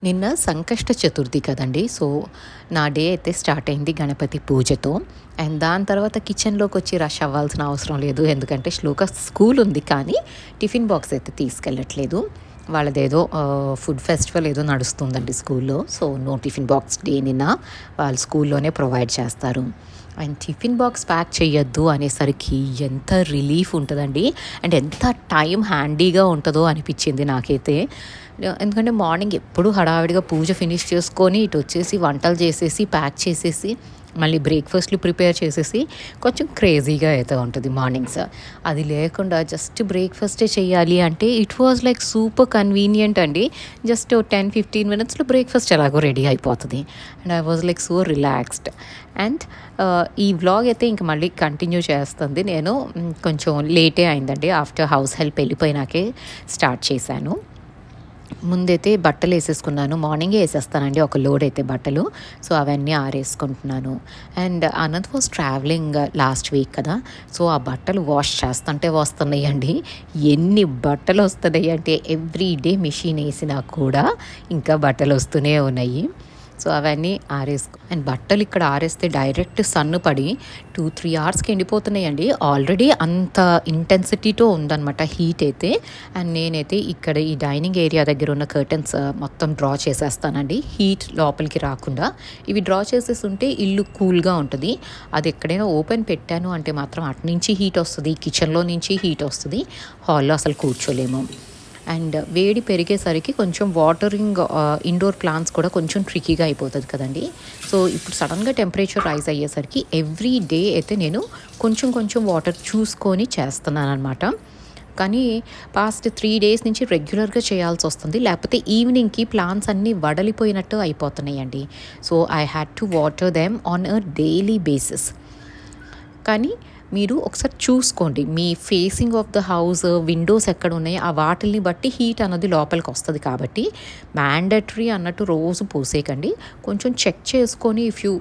నిన్న సంకష్ట చతుర్థి కదండీ! సో, నా డే అయితే స్టార్ట్ అయింది గణపతి పూజతో. అండ్ దాని తర్వాత కిచెన్‌లోకొచ్చి రష్ అవ్వాల్సిన అవసరం లేదు. ఎందుకంటే శ్లోక స్కూల్ ఉంది కానీ టిఫిన్ బాక్స్ అయితే తీసుకెళ్ళట్లేదు. వాళ్ళదేదో ఫుడ్ ఫెస్టివల్ ఏదో నడుస్తుందండి స్కూల్‌లో. So, no tiffin box day నిన్న. వాళ్ళు స్కూల్‌లోనే ప్రొవైడ్ చేస్తారు. అండ్ టిఫిన్ బాక్స్ ప్యాక్ చేయొద్దు అనేసరికి ఎంత రిలీఫ్ ఉంటదండి. అండ్ ఎంత టైం హ్యాండీగా ఉంటదో అనిపిచ్చింది నాకైతే. ఎందుకంటే మార్నింగ్ ఎప్పుడూ హడావిడిగా పూజ ఫినిష్ చేసుకొని ఇటొచ్చేసి వంటలు చేసేసి, ప్యాక్ చేసేసి, మళ్ళీ బ్రేక్‌ఫాస్ట్‌లు ప్రిపేర్ చేసేసి కొంచెం క్రేజీగా అయితే ఉంటది మార్నింగ్స్. అది లేకుండా జస్ట్ బ్రేక్‌ఫాస్టే చేయాలి అంటే it was like super convenient అండి. జస్ట్ 10, 15 మినిట్స్‌లో బ్రేక్‌ఫాస్ట్ ఎలాగో రెడీ అయిపోతది. And I was like so relaxed. And ఈ వ్లాగ్ అయితే ఇంక మళ్ళీ కంటిన్యూ చేస్తుంది. నేను కొంచెం లేటే అయిందండి. ఆఫ్టర్ హౌస్ హెల్ప్ వెళ్ళిపోయినాకే స్టార్ట్ చేశాను. ముందైతే బట్టలేసేసుకున్నాను. మార్నింగే ఏసేస్తానండి ఒక లోడ్ అయితే బట్టలు. సో, అవన్నీ ఆరేసుకుంటున్నాను. And Anant was travelling last week కదా! సో, ఆ బట్టలు వాష్ చేస్తంటే వస్తున్నాయండి. ఎన్ని బట్టలొస్తున్నాయి అంటే ఎవ్రీ డే మిషన్ ఏసినా కూడా ఇంకా బట్టలొస్తూనే ఉన్నాయి. సో, అవన్నీ అండ్ బట్టలు ఇక్కడ ఆరేస్తే డైరెక్ట్ సన్ పడి 2, 3 అవర్స్‌కి ఎండిపోతున్నాయండి. ఆల్రెడీ అంత ఇంటెన్సిటీతో ఉందనమాట హీట్ అయితే. అండ్ నేనైతే ఇక్కడ ఈ డైనింగ్ ఏరియా దగ్గర ఉన్న కర్టెన్స్ మొత్తం డ్రా చేసేస్తానండి. హీట్ లోపలికి రాకుండా. ఇవి డ్రా చేసేసుంటే ఇల్లు కూల్‌గా ఉంటది. అది ఎక్కడైనా ఓపెన్ పెట్టాను అంటే మాత్రం అటు నుంచి హీట్ వస్తది. కిచెన్‌లో నుంచి హీట్ వస్తది. హాల్‌లో అసలు కూర్చోలేము. అండ్ వేడి పెరిగేసరికి కొంచెం ఇండోర్ ప్లాంట్స్ కూడా కొంచెం ట్రిక్కీగా అయిపోతుంది కదండి. సో, ఇప్పుడు సడన్గా టెంపరేచర్ రైజ్ అయ్యేసరికి ఎవ్రీ డే అయితే నేను కొంచెం కొంచెం వాటర్ చూసుకొని చేస్తున్నాను అనమాట. కానీ పాస్ట్ 3 డేస్ నుంచి రెగ్యులర్గా చేయాల్సి వస్తుంది. లేకపోతే ఈవినింగ్కి ప్లాంట్స్ అన్నీ వడలిపోయినట్టు అయిపోతున్నాయండి. So, I had to water them on a daily basis. కానీ మీరు ఒకసారి చూసుకోండి. మీ facing of the house, windows ఎక్కడున్నాయి ఆ వాటిల్ని బట్టి హీట్ అన్నది లోపలికి వస్తది కాబట్టి మ్యాండేటరీ అన్నట్టు రోజు పోసేయకండి. కొంచెం చెక్ చేసుకొని if you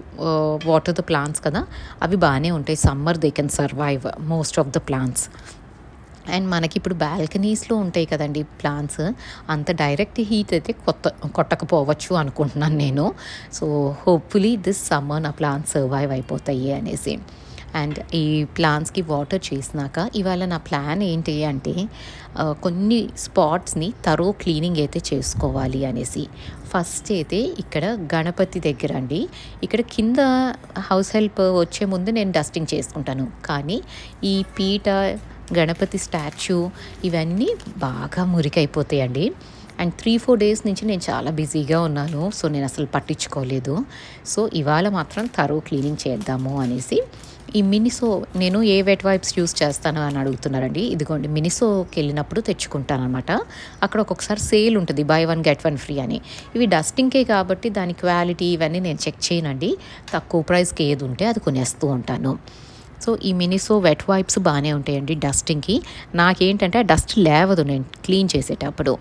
water the plants కదా! అవి బాగానే ఉంటాయి. Summer they can survive most of the plants. And మనకిప్పుడు బాల్కనీస్‌లో ఉంటాయి కదండీ ప్లాంట్స్. అంత డైరెక్ట్ హీట్ అయితే కొట్టకపోవచ్చు అనుకుంటున్నాను నేను. సో, హోప్‌ఫుల్లీ దిస్ సమ్మర్ నా ప్లాంట్స్ సర్వైవ్ అయిపోతాయి అనేసి. అండ్ ఈ ప్లాంట్స్‌కి వాటర్ చేసినాక ఇవాళ నా ప్లాన్ ఏంటి అంటే కొన్ని స్పాట్స్‌ని క్లీనింగ్ అయితే చేసుకోవాలి అనేసి. ఫస్ట్ అయితే ఇక్కడ గణపతి దగ్గర అండి. ఇక్కడ కింద హౌస్ హెల్ప్ వచ్చే ముందు నేను డస్టింగ్ చేసుకుంటాను. కానీ ఈ పీట, గణపతి స్టాచ్యూ ఇవన్నీ బాగా మురికైపోతాయండి. అండ్ 3, 4 డేస్ నుంచి నేను చాలా బిజీగా ఉన్నాను. సో, నేను అసలు పట్టించుకోలేదు. సో, ఇవాళ మాత్రం క్లీనింగ్ చేద్దాము అనేసి ఈ మినిసో నేను ఏ వెట్ వైప్స్ యూస్ చేస్తాను అని అడుగుతున్నారండి. ఇదిగోండి మినిసోకి వెళ్ళినప్పుడు తెచ్చుకుంటానమాట. అక్కడ ఒక్కొక్కసారి సేల్ ఉంటుంది. బై 1 గెట్ 1 ఫ్రీ అని. ఇవి డస్టింగ్కే కాబట్టి దాని క్వాలిటీ ఇవన్నీ నేను చెక్ చేయనండి. తక్కువ ప్రైస్కి ఏది ఉంటే అది కొనేస్తూ ఉంటాను. సో, ఈ మినిసో వెట్ వైప్స్ బాగానే ఉంటాయండి డస్టింగ్‌కి. నాకేంటంటే ఆ డస్ట్ లేవదు నేను క్లీన్ చేసేటప్పుడు.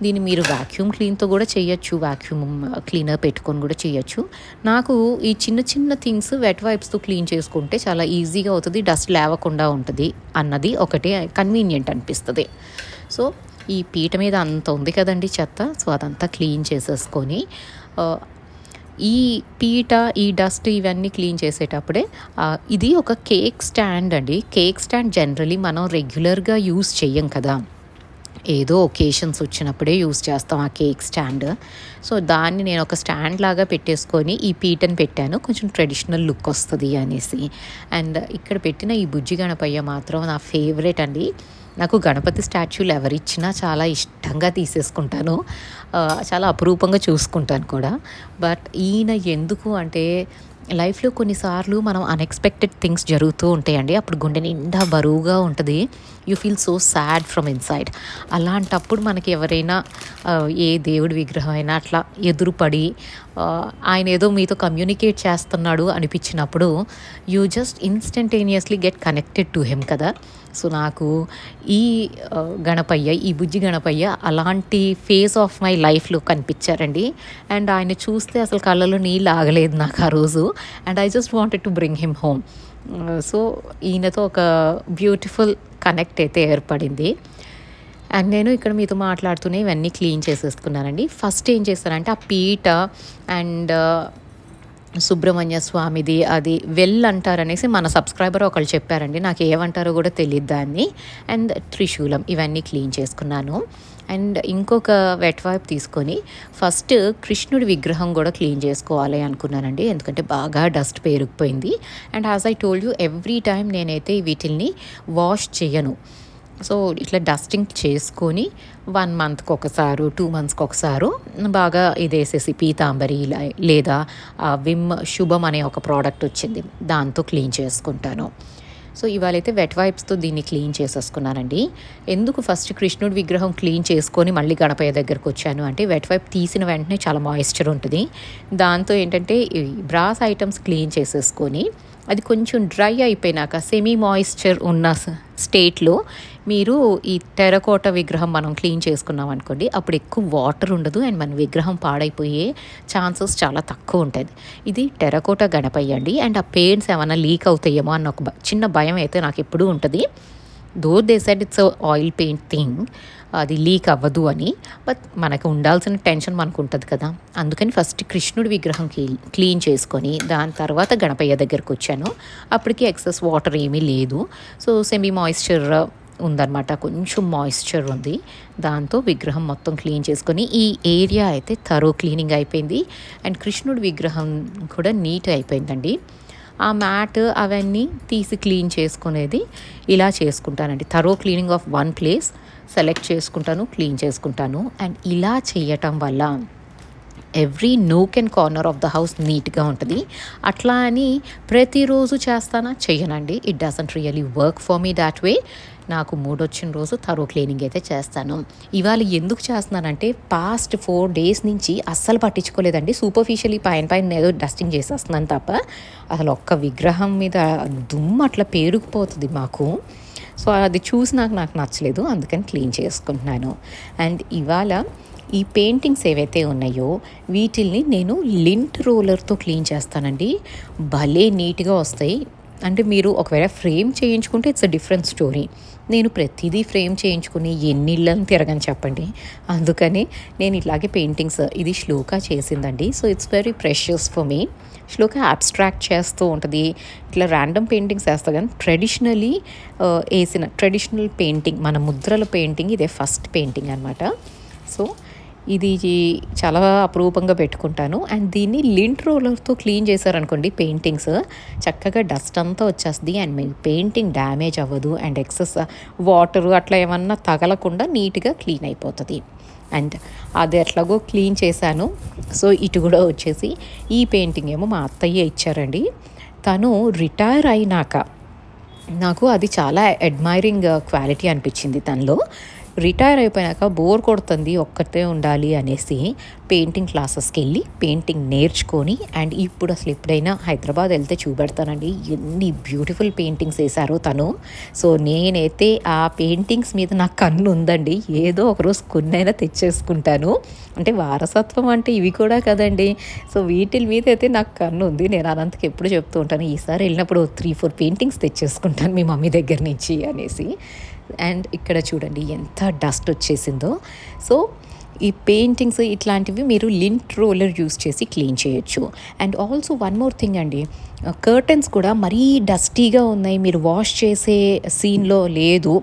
దీన్ని మీరు వాక్యూమ్ క్లీన్‌తో కూడా చేయొచ్చు. వాక్యూమ్ క్లీనర్ పెట్టుకొని కూడా చేయొచ్చు. నాకు ఈ చిన్న చిన్న థింగ్స్ వెట్ వైప్స్‌తో క్లీన్ చేసుకుంటే చాలా ఈజీగా అవుతది. డస్ట్ లేవకుండా ఉంటది అన్నది ఒకటి కన్వీనియంట్ అనిపిస్తది. సో, ఈ పీట మీద అంత ఉంది కదండీ చెత్త. సో, అదంతా క్లీన్ చేసేసుకొని ఈ పీట, ఈ డస్ట్ ఇవన్నీ క్లీన్ చేసేటప్పుడే ఇది ఒక కేక్ స్టాండ్ అండి. కేక్ స్టాండ్ జనరల్లీ మనం రెగ్యులర్‌గా యూజ్ చెయ్యం కదా! ఏదో ఒకేషన్స్ వచ్చినప్పుడే యూజ్ చేస్తాం ఆ కేక్ స్టాండ్. సో, దాన్ని నేను ఒక స్టాండ్ లాగా పెట్టేసుకొని ఈ పీటని పెట్టాను. కొంచెం ట్రెడిషనల్ లుక్ వస్తది అనేసి. అండ్ ఇక్కడ పెట్టిన ఈ బుజ్జి గణపయ్య మాత్రం నా ఫేవరెట్ అండి. నాకు గణపతి స్టాచ్యూలు ఎవరిచ్చినా చాలా ఇష్టంగా తీసేసుకుంటాను. చాలా అపురూపంగా చూసుకుంటాను కూడా. బట్ ఈయన ఎందుకు అంటే లైఫ్‌లో కొన్నిసార్లు మనం అన్‌ఎక్స్‌పెక్టెడ్ థింగ్స్ జరుగుతూ ఉంటాయండి. అప్పుడు గుండె నిండా బరువుగా ఉంటది. You feel so sad from inside. అలాంటప్పుడు మనకి ఎవరైనా ఏ దేవుడి విగ్రహం అయినా అట్లా ఎదురుపడి ఆయన ఏదో మీతో కమ్యూనికేట్ చేస్తున్నాడు అనిపించినప్పుడు you just instantaneously get connected to him కదా! సో, నాకు ఈ ఈ బుజ్జి గణపయ్య అలాంటి ఫేజ్ ఆఫ్ మై లైఫ్‌లో కనిపించారండి. అండ్ ఆయన చూస్తే అసలు కళ్ళలో నీళ్ళు ఆగలేదు నాకు ఆ రోజు. And I just wanted to bring him home. So, ఈయనతో ఒక బ్యూటిఫుల్ కనెక్ట్ అయితే ఏర్పడింది. అండ్ నేను ఇక్కడ మీతో మాట్లాడుతూనే ఇవన్నీ క్లీన్ చేసేసుకున్నానండి. ఫస్ట్ ఏం చేశానంటే ఆ పీట అండ్ సుబ్రహ్మణ్య స్వామిది అది వెల్ అంటారనేసి మన సబ్స్క్రైబర్ ఒకళ్ళు చెప్పారండి. నాకు ఏమంటారో కూడా తెలియదు దాన్ని. అండ్ త్రిశూలం ఇవన్నీ క్లీన్ చేసుకున్నాను. అండ్ ఇంకొక వెట్ వైప్ తీసుకొని ఫస్ట్ కృష్ణుడి విగ్రహం కూడా క్లీన్ చేసుకోవాలి అనుకున్నానండి. ఎందుకంటే బాగా డస్ట్ పేరుకుపోయింది. And as I told you every time నేనైతే వీటిల్ని వాష్ చేయను. సో ఇట్లా డస్టింగ్ చేసుకొని 1 మంత్కి ఒకసారి 2 మంత్స్కి ఒకసారి బాగా ఇదేసేసి పీతాంబరి లేదా విమ్ శుభం అనే ఒక ప్రోడక్ట్ వచ్చింది, దాంతో క్లీన్ చేసుకుంటాను. సో ఇవాళైతే వెట్ వైప్స్తో దీన్ని క్లీన్ చేసేసుకున్నానండి. ఎందుకు ఫస్ట్ కృష్ణుడి విగ్రహం క్లీన్ చేసుకొని మళ్ళీ గణపయ్య దగ్గరకు వచ్చాను అంటే వెట్ వైప్ తీసిన వెంటనే చాలా మాయిశ్చర్ ఉంటుంది. దాంతో ఏంటంటే ఈ బ్రాస్ ఐటమ్స్ క్లీన్ చేసేసుకొని అది కొంచెం డ్రై అయిపోయినాక సెమీ మాయిశ్చర్ ఉన్న స్టేట్లో మీరు ఈ టెరకోట విగ్రహం మనం క్లీన్ చేసుకున్నాం అనుకోండి, అప్పుడు ఎక్కువ వాటర్ ఉండదు అండ్ మన విగ్రహం పాడైపోయే ఛాన్సెస్ చాలా తక్కువ ఉంటుంది. ఇది టెరకోట గణపయ్య అండి. అండ్ ఆ పెయింట్స్ ఏమైనా లీక్ అవుతాయేమో అన్న ఒక చిన్న భయం అయితే నాకు ఎప్పుడూ ఉంటుంది. Though they said it's oil paint thing, అది లీక్ అవ్వదు అని. బట్ మనకు ఉండాల్సిన టెన్షన్ మనకు ఉంటుంది కదా, అందుకని ఫస్ట్ కృష్ణుడి విగ్రహం క్లీన్ చేసుకొని దాని తర్వాత గణపయ్య దగ్గరకు వచ్చాను. అప్పటికి ఎక్సెస్ వాటర్ ఏమీ లేదు. సో సెమీ మాయిశ్చర్ ఉందన్నమాట, కొంచెం మాయిశ్చర్ ఉంది. దాంతో విగ్రహం మొత్తం క్లీన్ చేసుకొని ఈ ఏరియా అయితే థరో క్లీనింగ్ అయిపోయింది. అండ్ కృష్ణుడి విగ్రహం కూడా నీట్ అయిపోయిందండి. ఆ మ్యాట్ అవన్నీ తీసి క్లీన్ చేసుకునేది ఇలా చేసుకుంటానండి. Thorough cleaning of one place select చేసుకుంటాను, క్లీన్ చేసుకుంటాను. అండ్ ఇలా చేయటం వల్ల every nook and corner of the house నీట్గా ఉంటుంది. అట్లా అని ప్రతిరోజు చేస్తానా, చెయ్యనండి. It doesn't really work for me that way. నాకు మూడొచ్చిన రోజు థరో క్లీనింగ్ అయితే చేస్తాను. ఇవాళ ఎందుకు చేస్తున్నానంటే పాస్ట్ 4 days నుంచి అస్సలు పట్టించుకోలేదండి. సూపర్ఫిషియలీ పైన ఏదో డస్టింగ్ చేసేస్తున్నాను తప్ప అసలు ఒక్క విగ్రహం మీద దుమ్ము అట్లా పేరుకుపోతుంది మాకు. సో అది చూసి నాకు నచ్చలేదు, అందుకని క్లీన్ చేసుకుంటున్నాను. అండ్ ఇవాళ ఈ పెయింటింగ్స్ ఏవైతే ఉన్నాయో వీటిల్ని నేను లింట్ రోలర్తో క్లీన్ చేస్తానండి. భలే నీట్గా వస్తాయి. అంటే మీరు ఒకవేళ ఫ్రేమ్ చేయించుకుంటే ఇట్స్ అ డిఫరెంట్ స్టోరీ. నేను ప్రతిదీ ఫ్రేమ్ చేయించుకుని ఎన్ని ఇళ్ళని తిరగని చెప్పండి. అందుకని నేను ఇట్లాగే పెయింటింగ్స్, ఇది శ్లోక చేసిందండి. So it's very precious for me. Shloka abstract చేస్తూ ఉంటుంది, ఇట్లా ర్యాండమ్ పెయింటింగ్స్ వేస్తా. కానీ ట్రెడిషనలీ వేసిన ట్రెడిషనల్ పెయింటింగ్, మన ముద్రల పెయింటింగ్ ఇదే ఫస్ట్ పెయింటింగ్ అనమాట. సో ఇది చాలా అపురూపంగా పెట్టుకుంటాను. అండ్ దీన్ని లింట్ రోలర్తో క్లీన్ చేశారనుకోండి పెయింటింగ్స్, చక్కగా డస్ట్ అంతా వచ్చేస్తుంది అండ్ మీ పెయింటింగ్ డ్యామేజ్ అవ్వదు అండ్ ఎక్సెస్ వాటర్ అట్లా ఏమన్నా తగలకుండా నీట్గా క్లీన్ అయిపోతుంది. అండ్ అది ఎట్లాగో క్లీన్ చేశాను. సో ఇటు కూడా వచ్చేసి ఈ పెయింటింగ్ ఏమో మా అత్తయ్య ఇచ్చారండి. తను రిటైర్ అయినాక నాకు అది చాలా అడ్మైరింగ్ క్వాలిటీ అనిపించింది తనలో. రిటైర్ అయిపోయాక బోర్ కొడుతుంది, ఒక్కటే ఉండాలి అనేసి పెయింటింగ్ క్లాసెస్కి వెళ్ళి పెయింటింగ్ నేర్చుకొని, అండ్ ఇప్పుడు అసలు ఎప్పుడైనా హైదరాబాద్ వెళ్తే చూపెడతానండి ఎన్ని బ్యూటిఫుల్ పెయింటింగ్స్ వేశారో తను. సో నేనైతే ఆ పెయింటింగ్స్ మీద నాకు కన్ను ఉందండి. ఏదో ఒకరోజు కొన్నైనా తెచ్చేసుకుంటాను. అంటే వారసత్వం అంటే ఇవి కూడా కదండి. సో వీటి మీద అయితే నాకు కన్ను ఉంది. నేను అనంతకి ఎప్పుడు చెప్తూ ఉంటాను, ఈసారి వెళ్ళినప్పుడు 3-4 పెయింటింగ్స్ తెచ్చేసుకుంటాను మీ మమ్మీ దగ్గర నుంచి అనేసి. అండ్ ఇక్కడ చూడండి ఎంత డస్ట్ వచ్చేసిందో. సో ఈ పెయింటింగ్స్ ఇట్లాంటివి మీరు లింట్ రోలర్ యూస్ చేసి క్లీన్ చేయొచ్చు. And also one more thing అండి, కర్టన్స్ కూడా మరీ డస్టీగా ఉన్నాయి, మీరు వాష్ చేసే సీన్లో లేదు,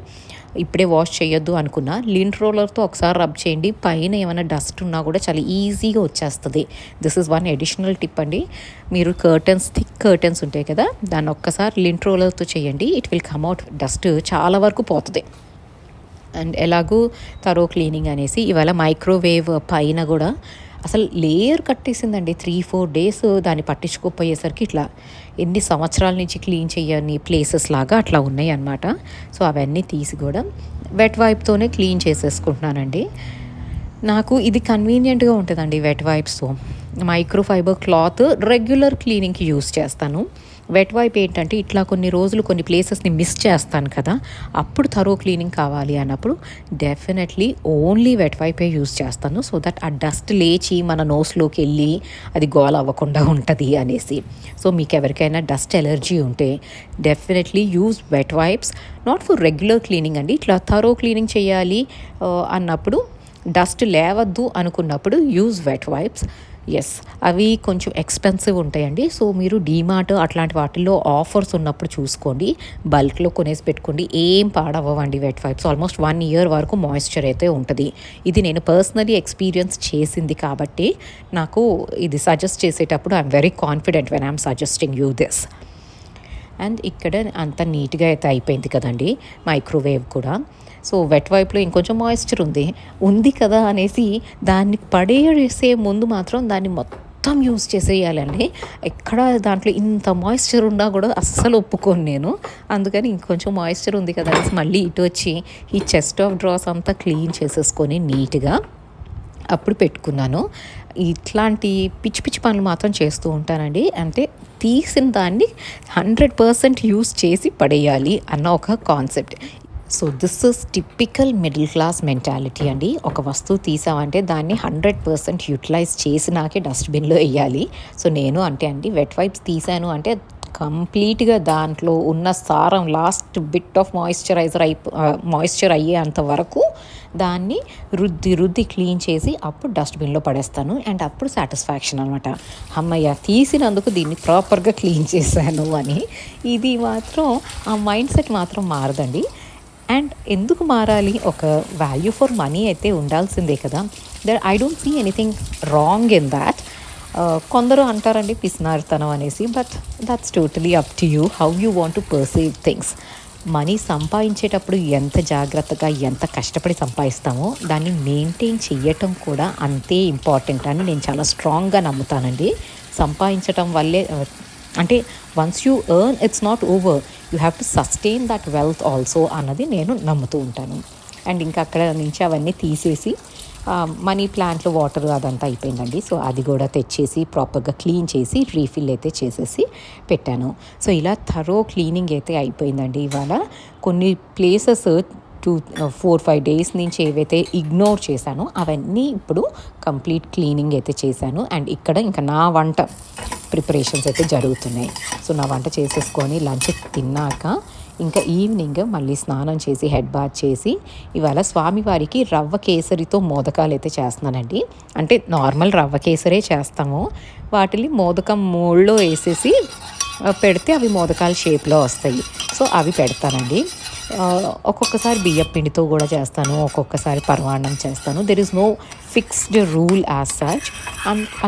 ఇప్పుడే వాష్ చేయొద్దు అనుకున్నా లింట్ రోలర్తో ఒకసారి రబ్ చేయండి, పైన ఏమైనా డస్ట్ ఉన్నా కూడా చాలా ఈజీగా వచ్చేస్తుంది. This is one additional tip అండి. మీరు కర్టన్స్, థిక్ కర్టన్స్ ఉంటాయి కదా, దాన్ని ఒక్కసారి లింట్ రోలర్తో చేయండి, it will come out, dust చాలా వరకు పోతుంది. అండ్ ఎలాగూ థరో క్లీనింగ్ అనేసి ఇవాళ మైక్రోవేవ్ పైన కూడా అసలు లేయర్ కట్టేసిందండి. 3-4 days దాన్ని పట్టించుకోపోయేసరికి ఇట్లా ఎన్ని సంవత్సరాల నుంచి క్లీన్ చేయని ప్లేసెస్ లాగా అట్లా ఉన్నాయి అన్నమాట. సో అవన్నీ తీసి కూడా వెట్ వైప్తోనే క్లీన్ చేసేసుకుంటున్నానండి. నాకు ఇది కన్వీనియంట్గా ఉంటుందండి వెట్ వైప్స్తో. మైక్రోఫైబర్ క్లాత్ రెగ్యులర్ క్లీనింగ్కి యూస్ చేస్తాను. వెట్ వైప్ ఏంటంటే ఇట్లా కొన్ని రోజులు కొన్ని ప్లేసెస్ని మిస్ చేస్తాను కదా, అప్పుడు థరో క్లీనింగ్ కావాలి అన్నప్పుడు డెఫినెట్లీ ఓన్లీ వెట్ వైపే యూస్ చేస్తాను. సో దట్ ఆ డస్ట్ లేచి మన నోస్లోకి వెళ్ళి అది గోల అవ్వకుండా ఉంటుంది అనేసి. సో మీకు ఎవరికైనా డస్ట్ ఎలర్జీ ఉంటే definitely use wet wipes, not for regular cleaning అండి. ఇట్లా థరో క్లీనింగ్ చేయాలి అన్నప్పుడు, డస్ట్ లేవద్దు అనుకున్నప్పుడు యూజ్ వెట్ వైప్స్. ఎస్, అవి కొంచెం ఎక్స్పెన్సివ్ ఉంటాయండి. సో మీరు డీమార్ట్ అట్లాంటి వాటిల్లో ఆఫర్స్ ఉన్నప్పుడు చూసుకోండి, బల్క్లో కొనేసి పెట్టుకోండి. ఏం పాడవ్వండి వెట్ వైప్స్. ఆల్మోస్ట్ 1 year వరకు మాయిశ్చర్ అయితే ఉంటుంది. ఇది నేను పర్సనలీ ఎక్స్పీరియన్స్ చేసింది కాబట్టి నాకు ఇది సజెస్ట్ చేసేటప్పుడు I'm very confident when I'm suggesting you this. And ఇక్కడ అంత నీట్గా అయితే అయిపోయింది కదండి మైక్రోవేవ్ కూడా. సో వెట్ వైప్లో ఇంకొంచెం మాయిశ్చర్ ఉంది కదా అనేసి దాన్ని పడేసే ముందు మాత్రం దాన్ని మొత్తం యూజ్ చేసేయాలండి. ఎక్కడ దాంట్లో ఇంత మాయిశ్చర్ ఉన్నా కూడా అస్సలు ఒప్పుకోను నేను. అందుకని ఇంకొంచెం మాయిశ్చర్ ఉంది కదా అనేసి మళ్ళీ ఇటు వచ్చి ఈ చెస్ట్ ఆఫ్ డ్రాస్ అంతా క్లీన్ చేసేసుకొని నీట్గా అప్పుడు పెట్టుకున్నాను. ఇట్లాంటి పిచ్చి పిచ్చి పనులు మాత్రం చేస్తూ ఉంటానండి. అంటే తీసిన దాన్ని 100% యూస్ చేసి పడేయాలి అన్న ఒక concept. So this is typical middle class mentality అండి. ఒక వస్తువు తీసామంటే దాన్ని 100% యూటిలైజ్ చేసినాకే డస్ట్బిన్లో వేయాలి. సో నేను అంటే అండి వెట్ వైప్స్ తీసాను అంటే కంప్లీట్గా దాంట్లో ఉన్న సారం లాస్ట్ బిట్ ఆఫ్ మాయిశ్చర్ అయ్యేంత వరకు దాన్ని రుద్ది క్లీన్ చేసి అప్పుడు డస్ట్బిన్లో పడేస్తాను. అండ్ అప్పుడు సాటిస్ఫాక్షన్ అనమాట, అమ్మయ్య తీసినందుకు దీన్ని ప్రాపర్గా క్లీన్ చేశాను అని. ఇది మాత్రం ఆ మైండ్ సెట్ మాత్రం మారదండి. అండ్ ఎందుకు మారాలి? ఒక వాల్యూ ఫర్ మనీ అయితే ఉండాల్సిందే కదా. I don't see anything wrong in that. కొందరు అంటారండి పిసినారితనం అనేసి, but that's totally up to you how you want to perceive things. Money సంపాదించేటప్పుడు ఎంత జాగ్రత్తగా ఎంత కష్టపడి సంపాదిస్తామో దాన్ని మెయింటైన్ చేయటం కూడా అంతే ఇంపార్టెంట్ అని నేను చాలా స్ట్రాంగ్గా నమ్ముతానండి. సంపాదించటం వల్లే అంటే once you earn it's not over, you have to sustain that wealth also అన్నది నేను నమ్ముతూ ఉంటాను. అండ్ ఇంకా అక్కడ నుంచి అవన్నీ తీసేసి మనీ ప్లాంట్లో వాటర్ అదంతా అయిపోయిందండి. సో అది కూడా తెచ్చేసి ప్రాపర్గా క్లీన్ చేసి రీఫిల్ అయితే చేసేసి పెట్టాను. సో ఇలా థరో క్లీనింగ్ అయితే అయిపోయిందండి. ఇవాళ కొన్ని ప్లేసెస్ 4-5 days నుంచి ఏవైతే ఇగ్నోర్ చేశానో అవన్నీ ఇప్పుడు కంప్లీట్ క్లీనింగ్ అయితే చేశాను. అండ్ ఇక్కడ ఇంకా నా వంట ప్రిపరేషన్స్ అయితే జరుగుతున్నాయి. సో నా వంట చేసేసుకొని లంచ్ తిన్నాక ఇంకా ఈవినింగ్ మళ్ళీ స్నానం చేసి హెడ్ బాత్ చేసి ఇవాళ స్వామివారికి రవ్వ కేసరితో మోదకాలు అయితే చేస్తున్నానండి. అంటే నార్మల్ రవ్వ కేసరే చేస్తాము, వాటిని మోదకం మోల్డ్లో వేసేసి పెడితే అవి మోదకాల షేప్లో వస్తాయి. సో అవి పెడతానండి. ఒక్కొక్కసారి బియ్యం పిండితో కూడా చేస్తాను, ఒక్కొక్కసారి పరమాన్నం చేస్తాను. There is no fixed rule as such.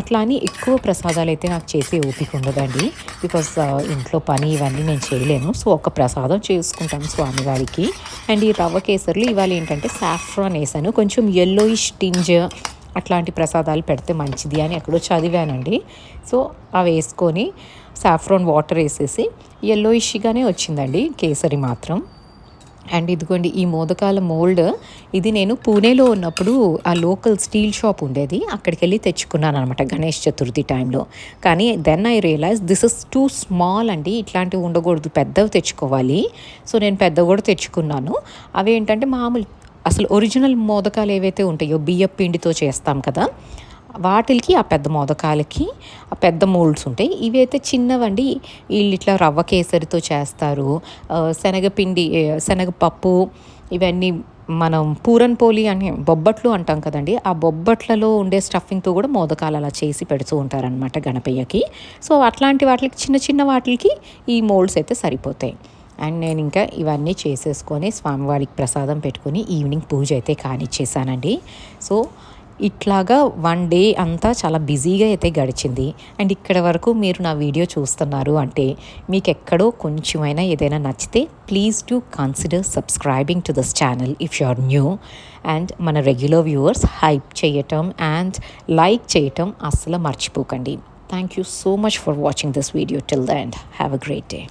అట్లా అని ఎక్కువ ప్రసాదాలు అయితే నాకు చేసే ఓపిక ఉండదండి, బికాస్ ఇంట్లో పని ఇవన్నీ నేను చేయలేను. సో ఒక ప్రసాదం చేసుకుంటాను స్వామివారికి. అండ్ ఈ రవ్వ కేసర్లు ఇవాళ ఏంటంటే సాఫ్రాన్ వేసాను, కొంచెం yellowish టింజ్ అట్లాంటి ప్రసాదాలు పెడితే మంచిది అని ఎక్కడో చదివానండి. సో అవి వేసుకొని సాఫ్రాన్ వాటర్ వేసేసి yellowish-గానే వచ్చిందండి కేసరి మాత్రం. అండ్ ఇదిగోండి ఈ మోదకాల మోల్డ్, ఇది నేను పూణేలో ఉన్నప్పుడు ఆ లోకల్ స్టీల్ షాప్ ఉండేది, అక్కడికి వెళ్ళి తెచ్చుకున్నాను అనమాట గణేష్ చతుర్థి టైంలో. కానీ then I realize this is too small అండి, ఇట్లాంటివి ఉండకూడదు, పెద్దవి తెచ్చుకోవాలి. సో నేను పెద్దవి కూడా తెచ్చుకున్నాను. అవి ఏంటంటే మామూలు అసలు ఒరిజినల్ మోదకాలు ఏవైతే ఉంటాయో బియ్యం పిండితో చేస్తాం కదా, వాటికి ఆ పెద్ద మోదకాలకి ఆ పెద్ద మోల్డ్స్ ఉంటాయి. ఇవి అయితే చిన్నవండి, వీళ్ళు ఇట్లా రవ్వ కేసరితో చేస్తారు. శనగపిండి శనగపప్పు ఇవన్నీ మనం పూరన్ పోలి అని బొబ్బట్లు అంటాం కదండి, ఆ బొబ్బట్లలో ఉండే స్టఫింగ్తో కూడా మోదకాలు అలా చేసి పెడుతూ ఉంటారనమాట గణపయ్యకి. సో అట్లాంటి వాటికి చిన్న చిన్న వాటికి ఈ మోల్డ్స్ అయితే సరిపోతాయి. అండ్ నేను ఇంకా ఇవన్నీ చేసేసుకొని స్వామివారికి ప్రసాదం పెట్టుకొని ఈవినింగ్ పూజ అయితే కానిచ్చేసానండి. సో ఇట్లాగా 1 day అంతా చాలా బిజీగా అయితే గడిచింది. అండ్ ఇక్కడ వరకు మీరు నా వీడియో చూస్తున్నారు అంటే మీకు ఎక్కడో కొంచెమైనా ఏదైనా నచ్చితే please do consider subscribing to this channel if you are new. And మన రెగ్యులర్ వ్యూవర్స్ హైప్ చేయటం అండ్ లైక్ చేయటం అస్సలు మర్చిపోకండి. Thank you so much for watching this video till the end. Have a great day.